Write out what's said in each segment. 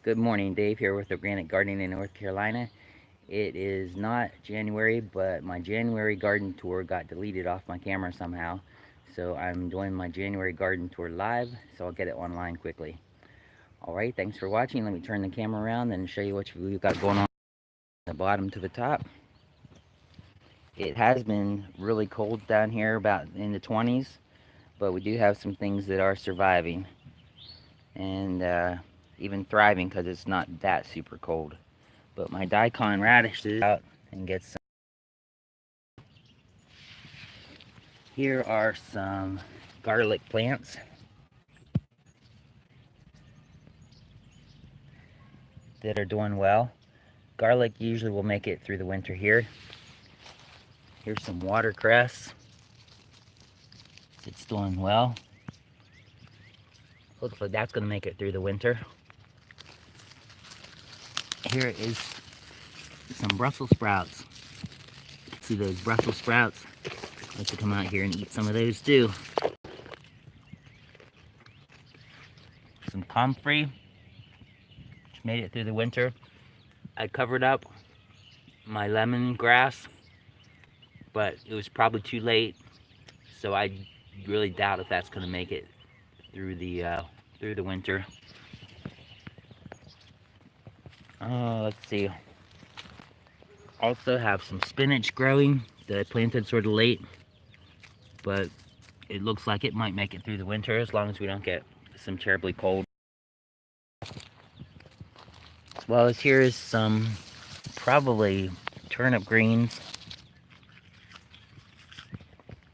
Good morning, Dave here with Organic Gardening in North Carolina. It is not January, but my January garden tour got deleted off my camera somehow. So I'm doing my January garden tour live, so I'll get it online quickly. Alright, thanks for watching. Let me turn the camera around and show you what we've got going on from the bottom to the top. It has been really cold down here, about in the 20s, but we do have some things that are surviving and even thriving because it's not that super cold. But my daikon radishes out and get some. Here are some garlic plants that are doing well. Garlic usually will make it through the winter here. Here's some watercress. It's doing well. Looks like that's going to make it through the winter. Here is some Brussels sprouts. See those Brussels sprouts? I'd like to come out here and eat some of those too. Some comfrey, which made it through the winter. I covered up my lemongrass, but it was probably too late, so I really doubt if that's going to make it through the winter. Let's see. Also have some spinach growing that I planted sort of late, but it looks like it might make it through the winter as long as we don't get some terribly cold. As well as here is some probably turnip greens,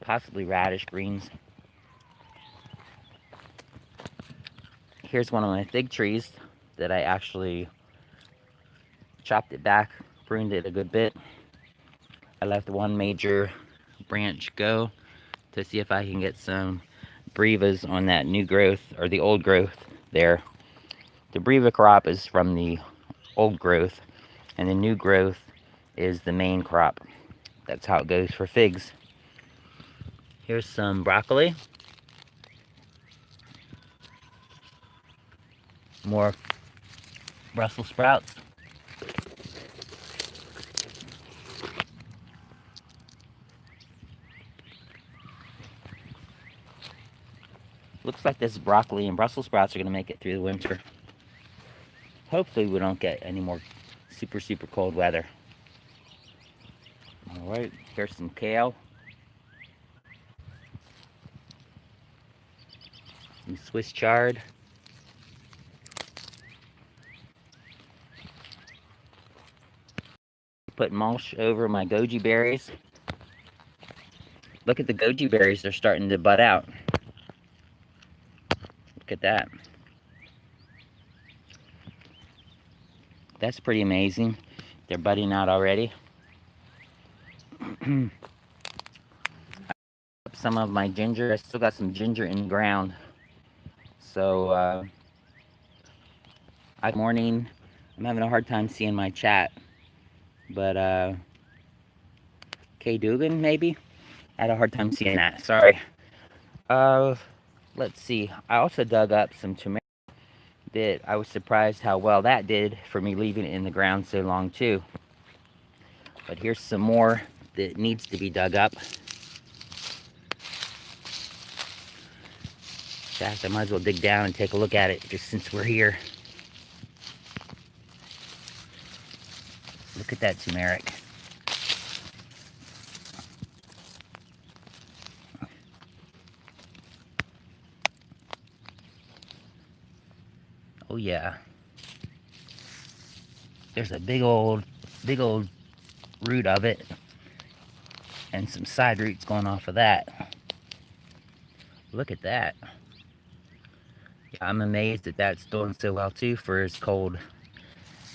possibly radish greens. Here's one of my fig trees that I actually chopped it back, pruned it a good bit. I left one major branch go to see if I can get some brevas on that new growth, or the old growth there. The breva crop is from the old growth, and the new growth is the main crop. That's how it goes for figs. Here's some broccoli. More Brussels sprouts. Looks like this broccoli and Brussels sprouts are going to make it through the winter. Hopefully we don't get any more super cold weather. Alright, here's some kale. Some Swiss chard. Put mulch over my goji berries. Look at the goji berries, they're starting to bud out. Look at that. That's pretty amazing. They're budding out already. Some of my ginger, I still got some ginger in the ground. So, morning, I'm having a hard time seeing my chat. But, Kay Dugan, maybe? I had a hard time seeing that, sorry. Let's see. I also dug up some turmeric that I was surprised how well that did for me leaving it in the ground so long too. But here's some more that needs to be dug up. In fact, I might as well dig down and take a look at it just since we're here. Look at that turmeric. Oh yeah. There's a big old root of it, and some side roots going off of that. Look at that. Yeah, I'm amazed that that's doing so well too for as cold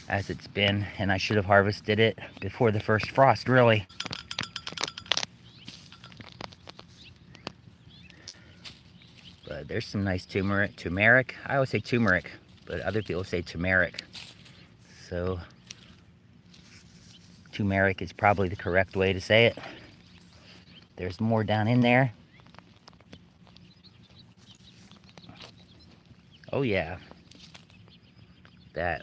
as it's been, and I should have harvested it before the first frost, really. But there's some nice turmeric. I always say turmeric, but other people say turmeric. So turmeric is probably the correct way to say it. There's more down in there. Oh yeah. that.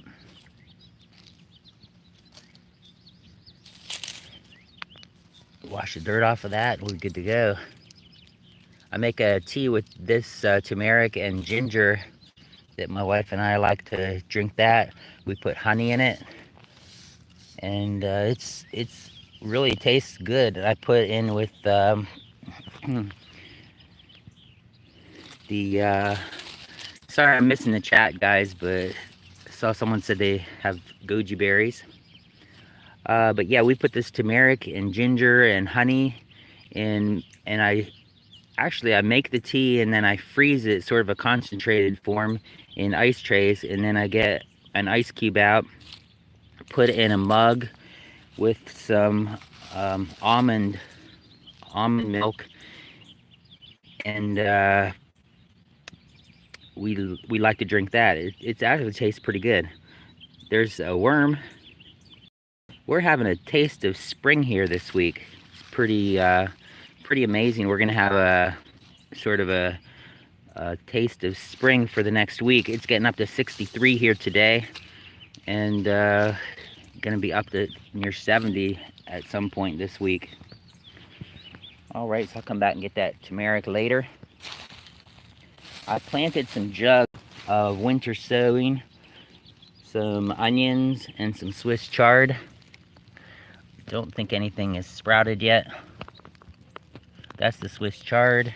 Wash the dirt off of that, we're good to go. I make a tea with this turmeric and ginger that my wife and I like to drink that. We put honey in it, and it's really tastes good. I put in with the sorry I'm missing the chat, guys, but I saw someone said they have goji berries. But yeah, we put this turmeric and ginger and honey in, and I make the tea and then I freeze it, sort of a concentrated form, in ice trays, and then I get an ice cube out, put it in a mug with some almond milk, and we like to drink that. It actually tastes pretty good. There's a worm. We're having a taste of spring here this week. It's pretty amazing. We're gonna have a sort of a taste of spring for the next week. It's getting up to 63 here today, and gonna be up to near 70 at some point this week. All right, so I'll come back and get that turmeric later. I planted some jugs of winter sowing, some onions, and some Swiss chard. Don't think anything is sprouted yet. That's the Swiss chard,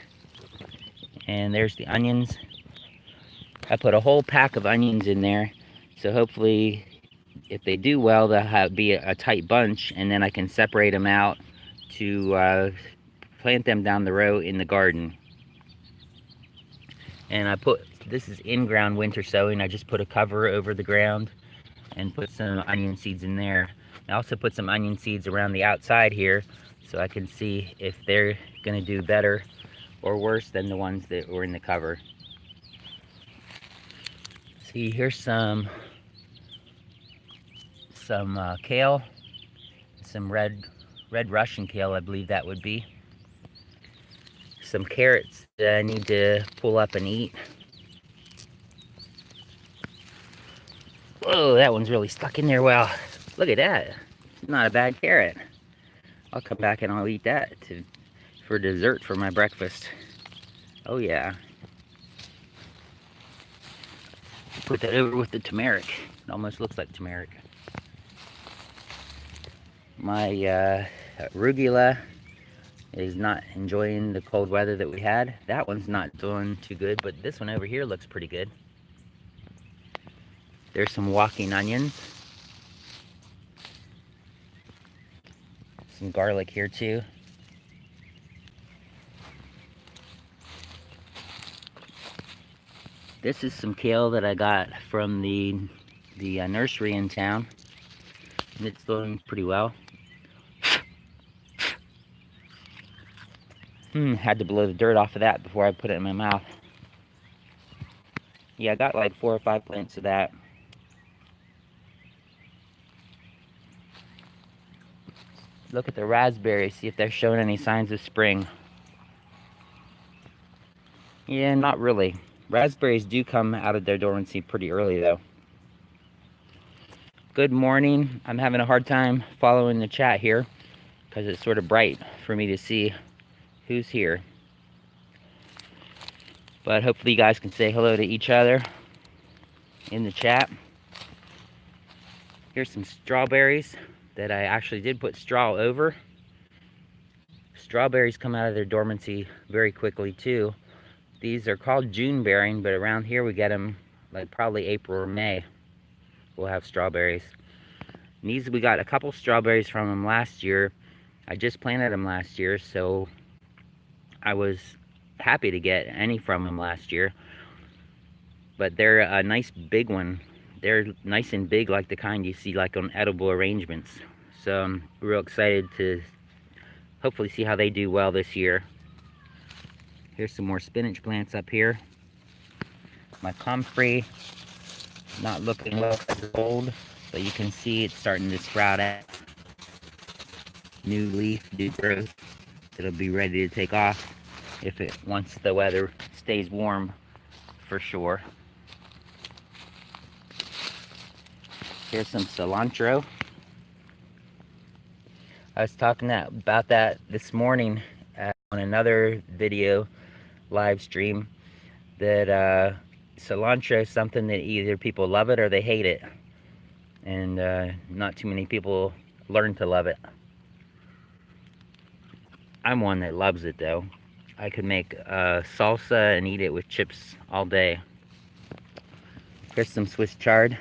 and there's the onions. I put a whole pack of onions in there, so hopefully if they do well, they'll be a tight bunch, and then I can separate them out to plant them down the row in the garden. And this is in-ground winter sowing. I just put a cover over the ground and put some onion seeds in there. I also put some onion seeds around the outside here, so I can see if they're gonna do better or worse than the ones that were in the cover. See, here's some kale, some red Russian kale, I believe that would be. Some carrots that I need to pull up and eat. Whoa, that one's really stuck in there well. Look at that. Not a bad carrot. I'll come back and I'll eat that for dessert for my breakfast. Oh yeah. Put that over with the turmeric. It almost looks like turmeric. My arugula is not enjoying the cold weather that we had. That one's not doing too good, but this one over here looks pretty good. There's some walking onions. Some garlic here too. This is some kale that I got from the nursery in town, and it's doing pretty well. Had to blow the dirt off of that before I put it in my mouth. Yeah, I got like 4 or 5 plants of that. Look at the raspberries, see if they're showing any signs of spring. Yeah, not really. Raspberries do come out of their dormancy pretty early though. Good morning. I'm having a hard time following the chat here because it's sort of bright for me to see who's here. But hopefully you guys can say hello to each other in the chat. Here's some strawberries that I actually did put straw over. Strawberries come out of their dormancy very quickly too. These are called June bearing, but around here we get them like probably April or May. We'll have strawberries. And these, we got a couple strawberries from them last year. I just planted them last year, so I was happy to get any from them last year. But they're a nice big one. They're nice and big, like the kind you see like on edible arrangements. So I'm real excited to hopefully see how they do well this year. Here's some more spinach plants up here. My comfrey, not looking well as old, but you can see it's starting to sprout out. New leaf, new growth. It'll be ready to take off once the weather stays warm, for sure. Here's some cilantro. I was talking about that this morning on another video live stream, that cilantro is something that either people love it or they hate it, and not too many people learn to love it. I'm one that loves it though. I could make salsa and eat it with chips all day. Here's some Swiss chard.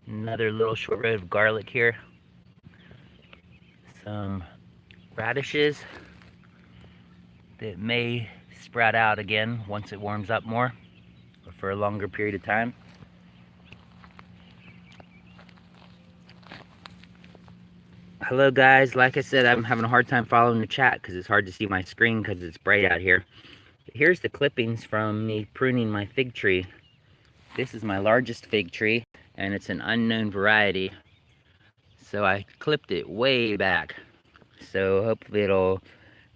Another little short row of garlic here. Some radishes that may sprout out again once it warms up more, or for a longer period of time. Hello guys, like I said, I'm having a hard time following the chat because it's hard to see my screen because it's bright out here. Here's the clippings from me pruning my fig tree. This is my largest fig tree, and it's an unknown variety. So I clipped it way back. So hopefully it'll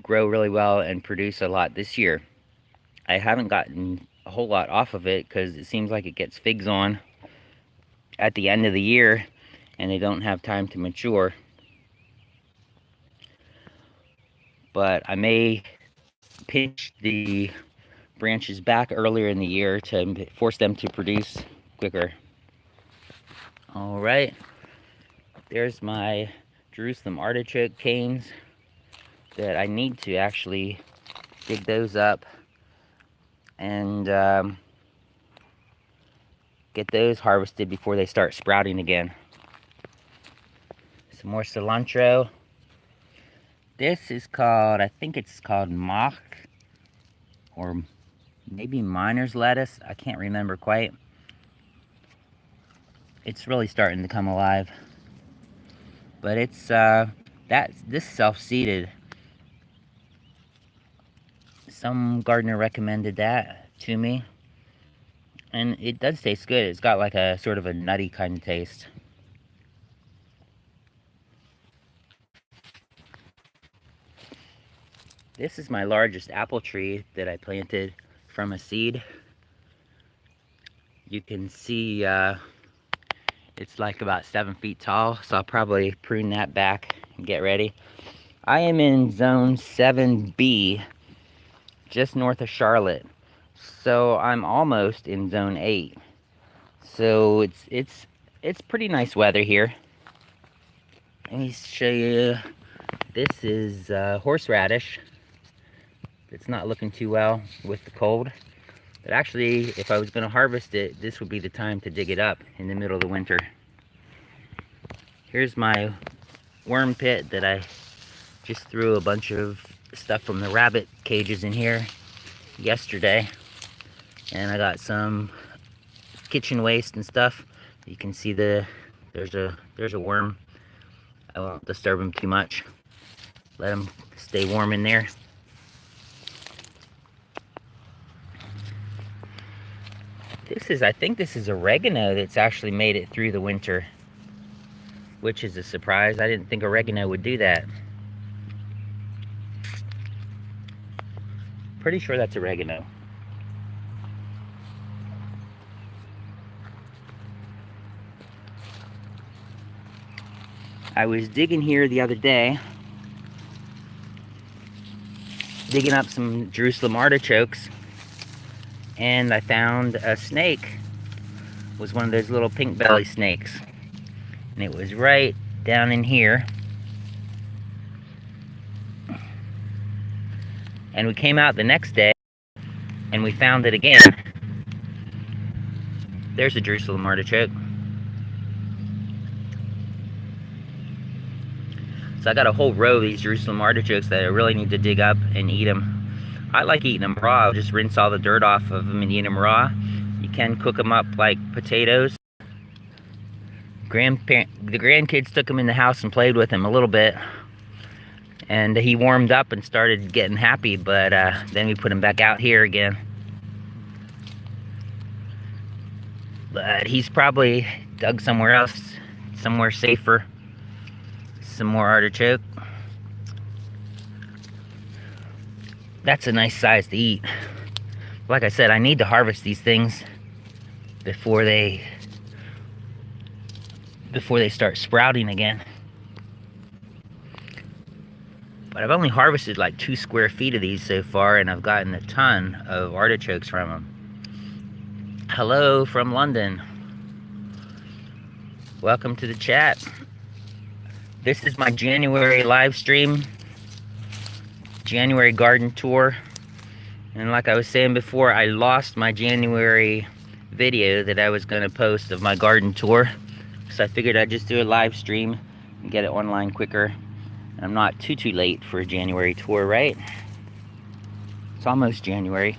grow really well and produce a lot this year. I haven't gotten a whole lot off of it because it seems like it gets figs on at the end of the year and they don't have time to mature. But I may pinch the branches back earlier in the year to force them to produce quicker. All right, there's my Jerusalem artichoke canes that I need to actually dig those up and get those harvested before they start sprouting again. Some more cilantro. This is called, I think it's called mock, or maybe miner's lettuce. I can't remember quite. It's really starting to come alive. But it's this self-seeded. Some gardener recommended that to me, and it does taste good. It's got like a sort of a nutty kind of taste. This is my largest apple tree that I planted from a seed. You can see it's like about 7 feet tall, so I'll probably prune that back and get ready. I am in zone 7B, just north of Charlotte, so I'm almost in zone 8. So it's pretty nice weather here. Let me show you. This is horseradish. It's not looking too well with the cold. But actually, if I was going to harvest it, this would be the time to dig it up in the middle of the winter. Here's my worm pit that I just threw a bunch of stuff from the rabbit cages in here yesterday. And I got some kitchen waste and stuff. You can see there's a worm. I won't disturb him too much. Let him stay warm in there. I think this is oregano that's actually made it through the winter, which is a surprise. I didn't think oregano would do that. Pretty sure that's oregano. I was digging here the other day, digging up some Jerusalem artichokes, and I found a snake. It was one of those little pink belly snakes, and it was right down in here. And we came out the next day and we found it again. There's a Jerusalem artichoke. So I got a whole row of these Jerusalem artichokes that I really need to dig up and eat them. I like eating them raw. I'll just rinse all the dirt off of them and eat them raw. You can cook them up like potatoes. The grandkids took them in the house and played with them a little bit. And he warmed up and started getting happy, but then we put him back out here again. But he's probably dug somewhere else, somewhere safer. Some more artichoke. That's a nice size to eat. Like I said, I need to harvest these things before they start sprouting again. But I've only harvested like 2 square feet of these so far, and I've gotten a ton of artichokes from them. Hello from London. Welcome to the chat. This is my January live stream, January garden tour. And like I was saying before, I lost my January video that I was going to post of my garden tour. So I figured I'd just do a live stream and get it online quicker. And I'm not too late for a January tour, right? It's almost January.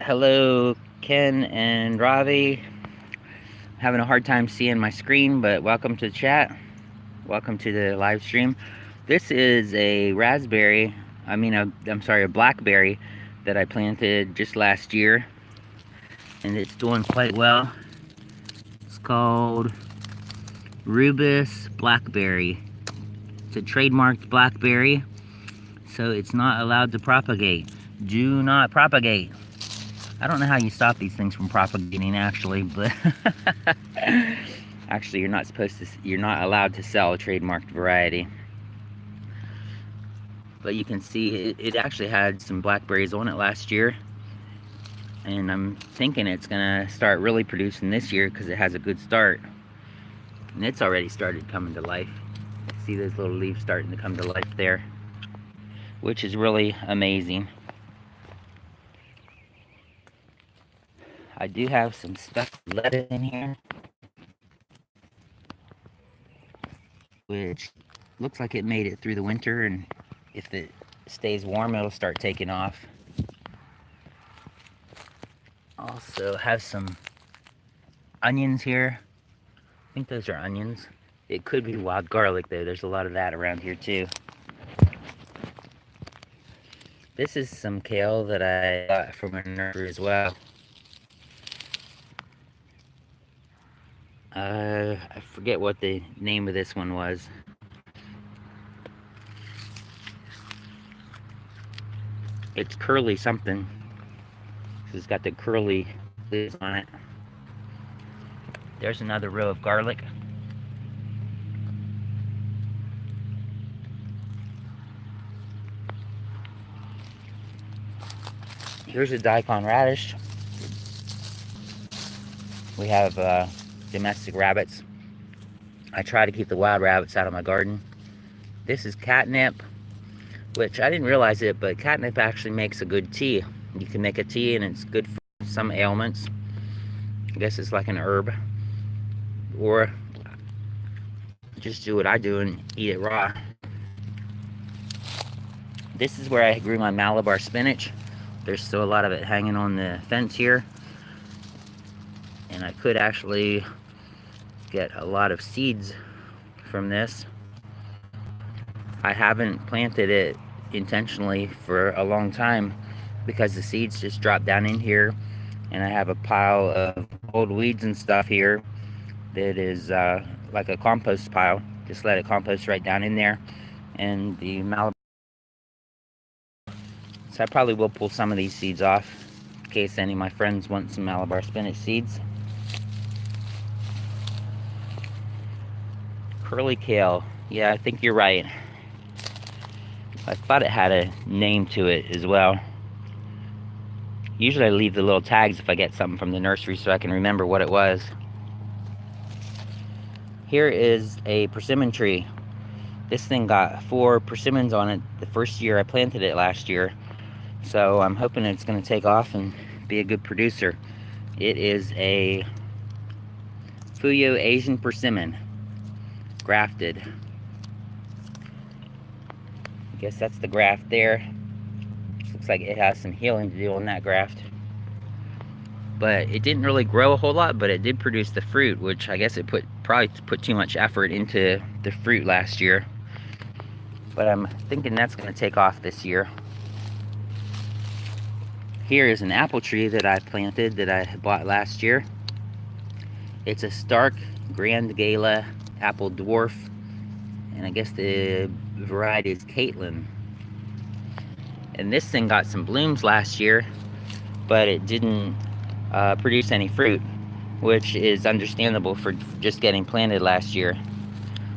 Hello, Ken and Ravi. Having a hard time seeing my screen, but welcome to the chat. Welcome to the live stream. This is a raspberry, I'm sorry, a blackberry that I planted just last year, and it's doing quite well. It's called Rubus blackberry. It's a trademarked blackberry, so it's not allowed to propagate. Do not propagate. I don't know how you stop these things from propagating, actually, but actually you're not allowed to sell a trademarked variety. But you can see it actually had some blackberries on it last year, and I'm thinking it's gonna start really producing this year because it has a good start. And it's already started coming to life. See those little leaves starting to come to life there, which is really amazing. I do have some stuffed lettuce in here, which looks like it made it through the winter, and if it stays warm, it'll start taking off. Also have some onions here. I think those are onions. It could be wild garlic, though. There's a lot of that around here, too. This is some kale that I got from a nursery as well. I forget what the name of this one was. It's curly something. It's got the curly leaves on it. There's another row of garlic. Here's a daikon radish. We have domestic rabbits. I try to keep the wild rabbits out of my garden. This is catnip, which I didn't realize it, but catnip actually makes a good tea. You can make a tea and it's good for some ailments. I guess it's like an herb. Or just do what I do and eat it raw. This is where I grew my Malabar spinach. There's still a lot of it hanging on the fence here. And I could actually get a lot of seeds from this. I haven't planted it intentionally for a long time because the seeds just drop down in here, and I have a pile of old weeds and stuff here that is like a compost pile. Just let it compost right down in there. And the Malabar, so I probably will pull some of these seeds off in case any of my friends want some Malabar spinach seeds. Curly kale. Yeah, I think you're right. I thought it had a name to it as well. Usually I leave the little tags if I get something from the nursery so I can remember what it was. Here is a persimmon tree. This thing got 4 persimmons on it the first year I planted it last year. So I'm hoping it's going to take off and be a good producer. It is a Fuyo Asian persimmon. Grafted. I guess that's the graft there. Looks like it has some healing to do on that graft. But it didn't really grow a whole lot, but it did produce the fruit, which I guess it probably put too much effort into the fruit last year. But I'm thinking that's going to take off this year. Here is an apple tree that I planted that I bought last year. It's a Stark Grand Gala apple dwarf, and I guess the variety is Caitlin. And this thing got some blooms last year, but it didn't produce any fruit, which is understandable for just getting planted last year.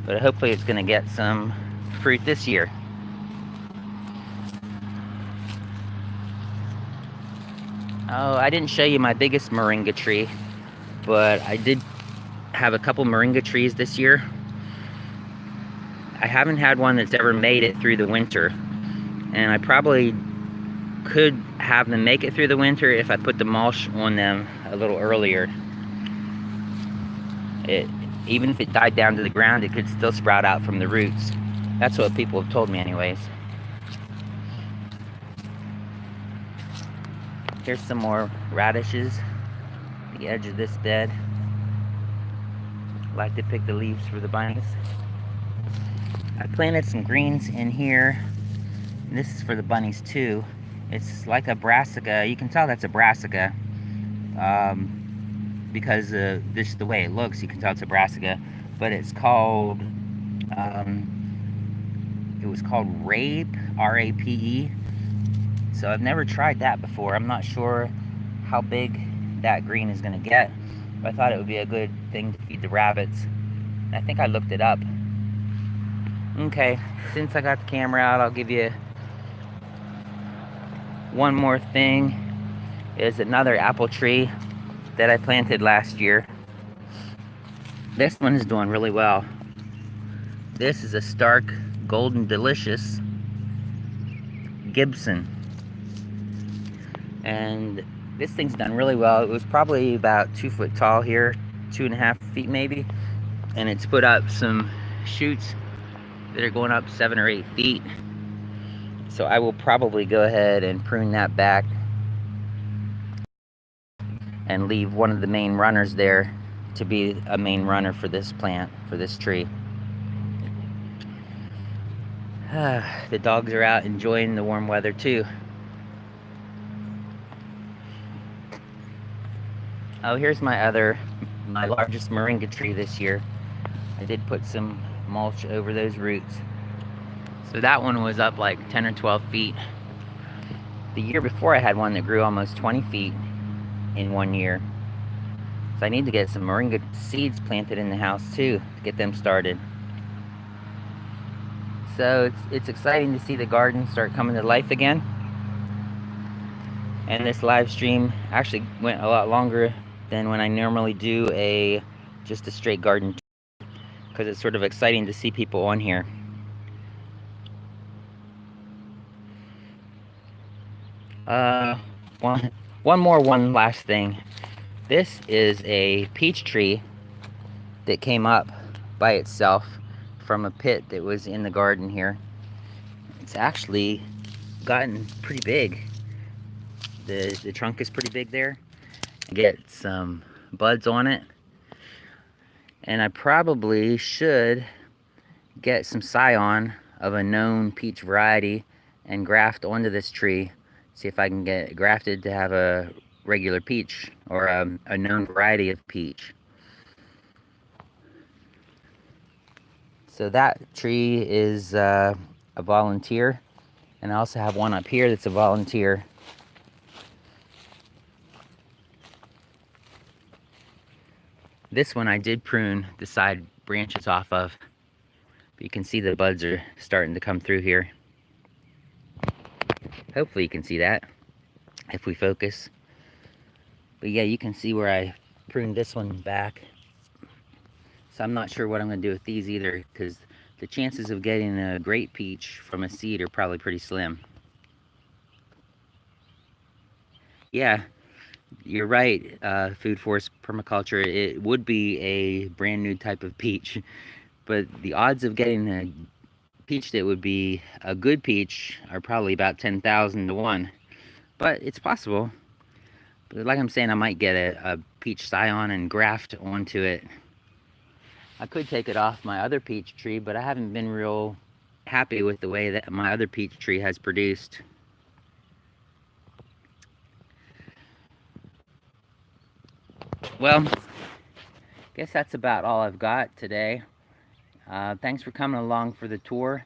But hopefully it's going to get some fruit this year. Oh, I didn't show you my biggest moringa tree, but I did have a couple moringa trees this year. I haven't had one that's ever made it through the winter, and I probably could have them make it through the winter if I put the mulch on them a little earlier. Even if it died down to the ground, it could still sprout out from the roots. That's what people have told me anyways. Here's some more radishes, the edge of this bed. I like to pick the leaves for the bunnies. I planted some greens in here. This is for the bunnies too. It's like a brassica. You can tell that's a brassica because this the way it looks. You can tell it's a brassica, but it's called it was called rape, R-A-P-E. So I've never tried that before. I'm not sure how big that green is gonna get, but I thought it would be a good thing to feed the rabbits. And I think I looked it up. Okay, since I got the camera out, I'll give you one more thing. Is another apple tree that I planted last year. This one is doing really well. This is a stark golden delicious Gibson, and this thing's done really well. It was probably about 2 foot tall here, 2.5 feet maybe, and it's put up some shoots that are going up 7 or 8 feet. So I will probably go ahead and prune that back and leave one of the main runners there to be a main runner for this plant, for this tree. The dogs are out enjoying the warm weather too. Oh, here's my largest moringa tree this year. I did put some mulch over those roots. So that one was up like 10 or 12 feet. The year before I had one that grew almost 20 feet in 1 year. So I need to get some moringa seeds planted in the house too, to get them started. So it's exciting to see the garden start coming to life again. And this live stream actually went a lot longer than when I normally do just a straight garden, because it's sort of exciting to see people on here. One last thing. This is a peach tree that came up by itself from a pit that was in the garden here. It's actually gotten pretty big. The trunk is pretty big there. I get some buds on it, and I probably should get some scion of a known peach variety and graft onto this tree. See if I can get it grafted to have a regular peach, or a known variety of peach. So that tree is a volunteer, and I also have one up here that's a volunteer. This one I did prune the side branches off of, but you can see the buds are starting to come through here. Hopefully you can see that if we focus. But yeah, you can see where I pruned this one back. So I'm not sure what I'm going to do with these either, because the chances of getting a great peach from a seed are probably pretty slim. Yeah, you're right, Food Forest Permaculture. It would be a brand new type of peach, but the odds of getting a peach that would be a good peach are probably about 10,000 to 1. But it's possible. But like I'm saying, I might get a peach scion and graft onto it. I could take it off my other peach tree, but I haven't been real happy with the way that my other peach tree has produced. Well, I guess that's about all I've got today. Thanks for coming along for the tour,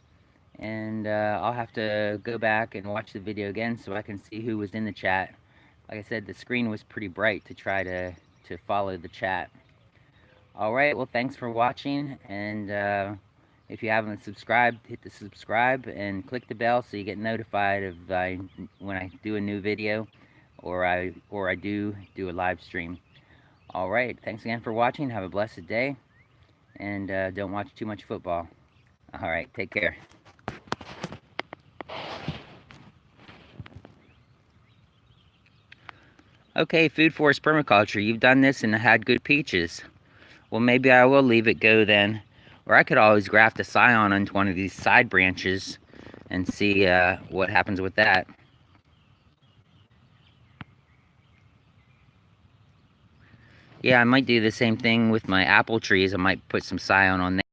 and I'll have to go back and watch the video again so I can see who was in the chat. Like I said, the screen was pretty bright to try to follow the chat. Alright, well thanks for watching, and if you haven't subscribed, hit the subscribe and click the bell so you get notified of when I do a new video, or I do a live stream. Alright, thanks again for watching, have a blessed day, and don't watch too much football. Alright, take care. Okay, Food Forest Permaculture, you've done this and had good peaches. Well, maybe I will leave it go then. Or I could always graft a scion onto one of these side branches and see what happens with that. Yeah, I might do the same thing with my apple trees. I might put some scion on there.